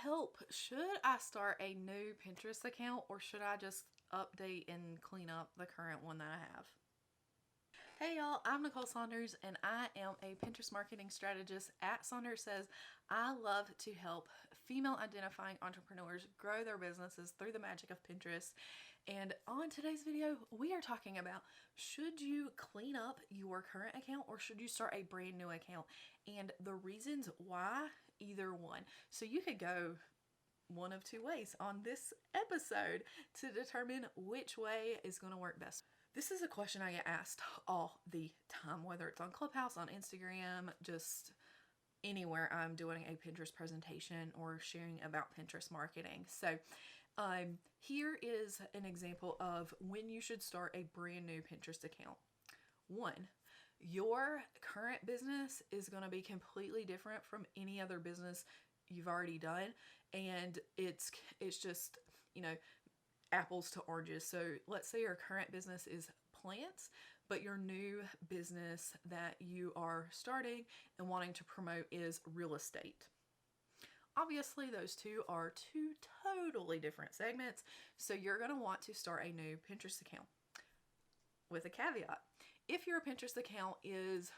help. Should I start a new Pinterest account or should I just update and clean up the current one that I have? Hey y'all, I'm Nicole Saunders and I am a Pinterest marketing strategist at Saunders Says. I love to help female identifying entrepreneurs grow their businesses through the magic of Pinterest. And on today's video, we are talking about, should you clean up your current account or should you start a brand new account? And the reasons why, either one. So you could go one of two ways on this episode to determine which way is going to work best. This is a question I get asked all the time, whether it's on Clubhouse, on Instagram, just anywhere I'm doing a Pinterest presentation or sharing about Pinterest marketing. So here is an example of when you should start a brand new Pinterest account. 1, your current business is going to be completely different from any other business you've already done, and it's just, apples to oranges. So let's say your current business is plants, but your new business that you are starting and wanting to promote is real estate. Obviously, those two are two totally different segments, so you're going to want to start a new Pinterest account. With a caveat, if your Pinterest account is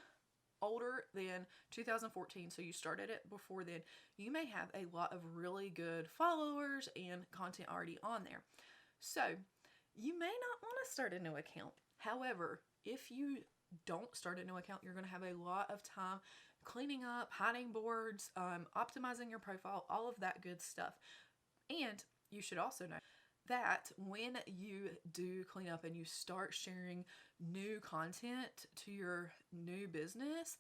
older than 2014, so you started it before then, you may have a lot of really good followers and content already on there. So you may not want to start a new account. However, if you don't start a new account, you're going to have a lot of time cleaning up, hiding boards, optimizing your profile, all of that good stuff. And you should also know that when you do clean up and you start sharing new content to your new business,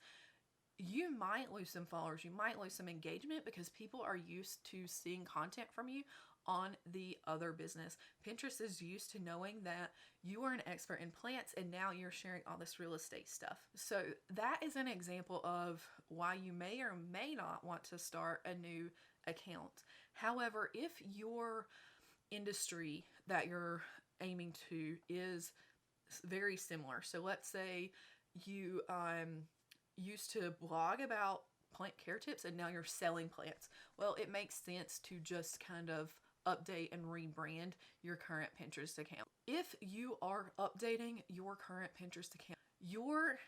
you might lose some followers, you might lose some engagement because people are used to seeing content from you on the other business. Pinterest is used to knowing that you are an expert in plants and now you're sharing all this real estate stuff. So that is an example of why you may or may not want to start a new account. However, if your industry that you're aiming to is very similar, so let's say you used to blog about plant care tips and now you're selling plants, well, it makes sense to just kind of update and rebrand your current Pinterest account. If you are updating your current Pinterest account, your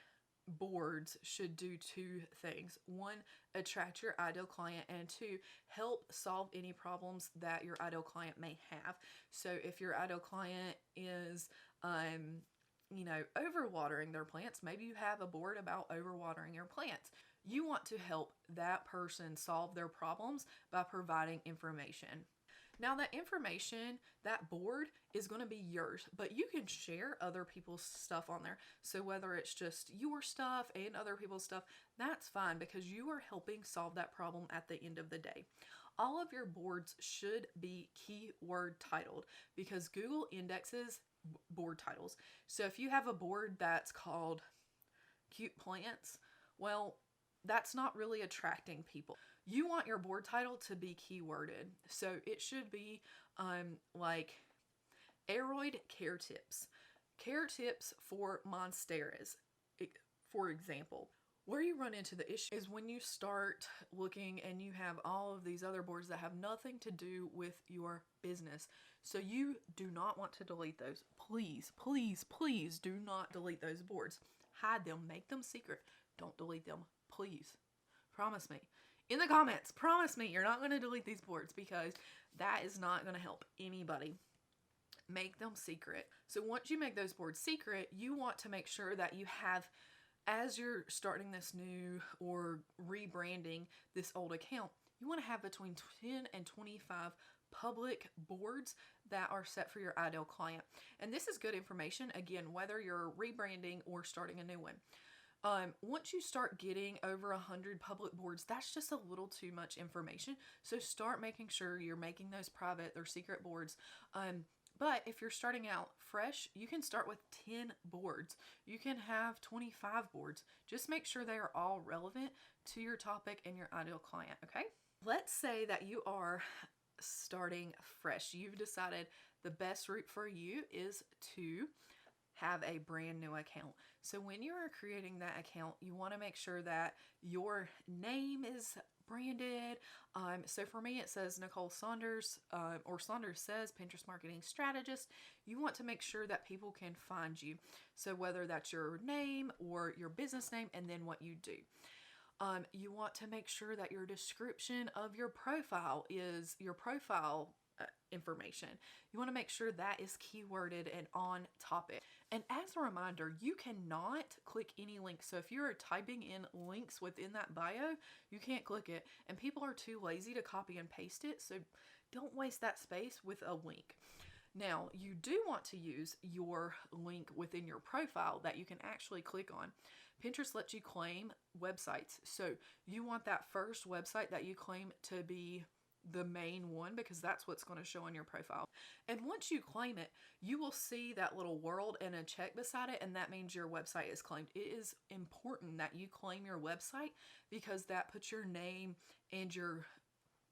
boards should do two things. 1, attract your ideal client, and 2, help solve any problems that your ideal client may have. So if your ideal client is overwatering their plants, maybe you have a board about overwatering your plants. You want to help that person solve their problems by providing information. Now that information, that board is going to be yours, but you can share other people's stuff on there. So whether it's just your stuff and other people's stuff, that's fine because you are helping solve that problem at the end of the day. All of your boards should be keyword titled because Google indexes board titles. So if you have a board that's called cute plants, well, that's not really attracting people. You want your board title to be keyworded. So it should be like aroid care tips for monsteras, for example. Where you run into the issue is when you start looking and you have all of these other boards that have nothing to do with your business. So you do not want to delete those. Please, please, please do not delete those boards. Hide them, make them secret. Don't delete them, please. Promise me. In the comments, promise me you're not going to delete these boards because that is not going to help anybody. Make them secret. So once you make those boards secret, you want to make sure that you have, as you're starting this new or rebranding this old account, you want to have between 10 and 25 public boards that are set for your ideal client. And this is good information, again, whether you're rebranding or starting a new one. Once you start getting over 100 public boards, that's just a little too much information. So start making sure you're making those private, they're secret boards. But if you're starting out fresh, you can start with 10 boards. You can have 25 boards. Just make sure they are all relevant to your topic and your ideal client, okay? Let's say that you are starting fresh. You've decided the best route for you is to have a brand new account. So when you are creating that account, you want to make sure that your name is branded. So for me, it says Nicole Saunders, or Saunders says Pinterest marketing strategist. You want to make sure that people can find you. So whether that's your name or your business name, and then what you do. You want to make sure that your description of your profile is your profile information. You want to make sure that is keyworded and on topic. And as a reminder, you cannot click any link. So if you're typing in links within that bio, you can't click it. And people are too lazy to copy and paste it. So don't waste that space with a link. Now, you do want to use your link within your profile that you can actually click on. Pinterest lets you claim websites. So you want that first website that you claim to be the main one, because that's what's going to show on your profile. And once you claim it, you will see that little world and a check beside it, and that means your website is claimed. It is important that you claim your website, because that puts your name and your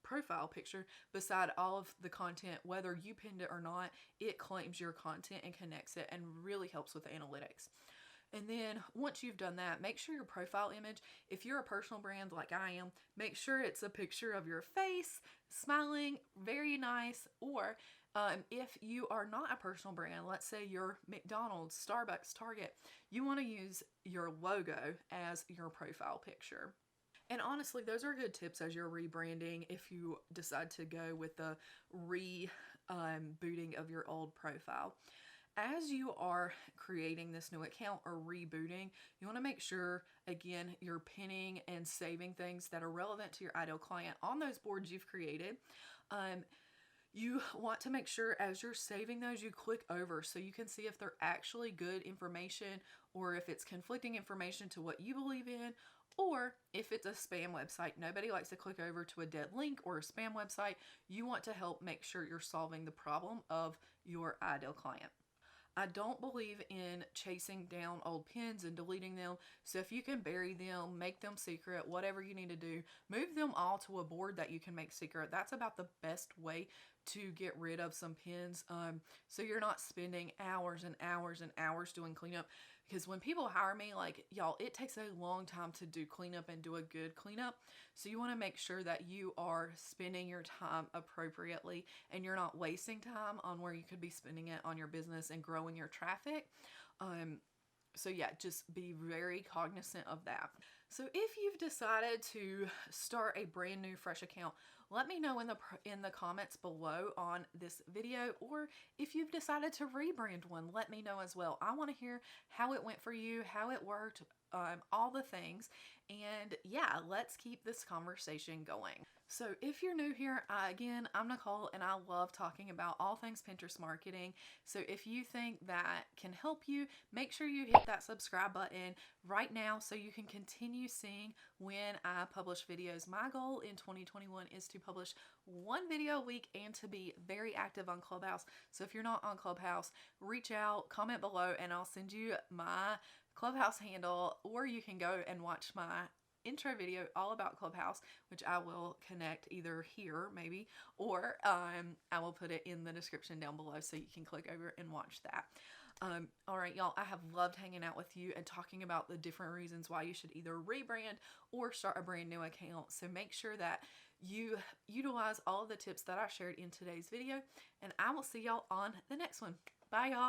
profile picture beside all of the content. Whether you pinned it or not, it claims your content and connects it, and really helps with analytics. And then once you've done that, make sure your profile image, if you're a personal brand like I am, make sure it's a picture of your face, smiling, very nice. Or if you are not a personal brand, let's say you're McDonald's, Starbucks, Target, you want to use your logo as your profile picture. And honestly, those are good tips as you're rebranding if you decide to go with the rebooting of your old profile. As you are creating this new account or rebooting, you want to make sure, again, you're pinning and saving things that are relevant to your ideal client on those boards you've created. You want to make sure as you're saving those, you click over so you can see if they're actually good information, or if it's conflicting information to what you believe in, or if it's a spam website. Nobody likes to click over to a dead link or a spam website. You want to help make sure you're solving the problem of your ideal client. I don't believe in chasing down old pins and deleting them. So if you can bury them, make them secret, whatever you need to do, move them all to a board that you can make secret. That's about the best way to get rid of some pins. So you're not spending hours and hours and hours doing cleanup. Because when people hire me, like y'all, it takes a long time to do cleanup and do a good cleanup. So you want to make sure that you are spending your time appropriately, and you're not wasting time on where you could be spending it on your business and growing your traffic. So yeah, just be very cognizant of that. So if you've decided to start a brand new fresh account, let me know in the comments below on this video, or if you've decided to rebrand one, let me know as well. I want to hear how it went for you, how it worked, all the things. And yeah, let's keep this conversation going. So if you're new here, again, I'm Nicole, and I love talking about all things Pinterest marketing. So if you think that can help you, make sure you hit that subscribe button right now so you can continue seeing when I publish videos. My goal in 2021 is to publish one video a week and to be very active on Clubhouse. So if you're not on Clubhouse, reach out, comment below, and I'll send you my Clubhouse handle, or you can go and watch my intro video all about Clubhouse, which I will connect either here maybe, or I will put it in the description down below so you can click over and watch that. All right, y'all, I have loved hanging out with you and talking about the different reasons why you should either rebrand or start a brand new account. So make sure that you utilize all of the tips that I shared in today's video, and I will see y'all on the next one. Bye, y'all.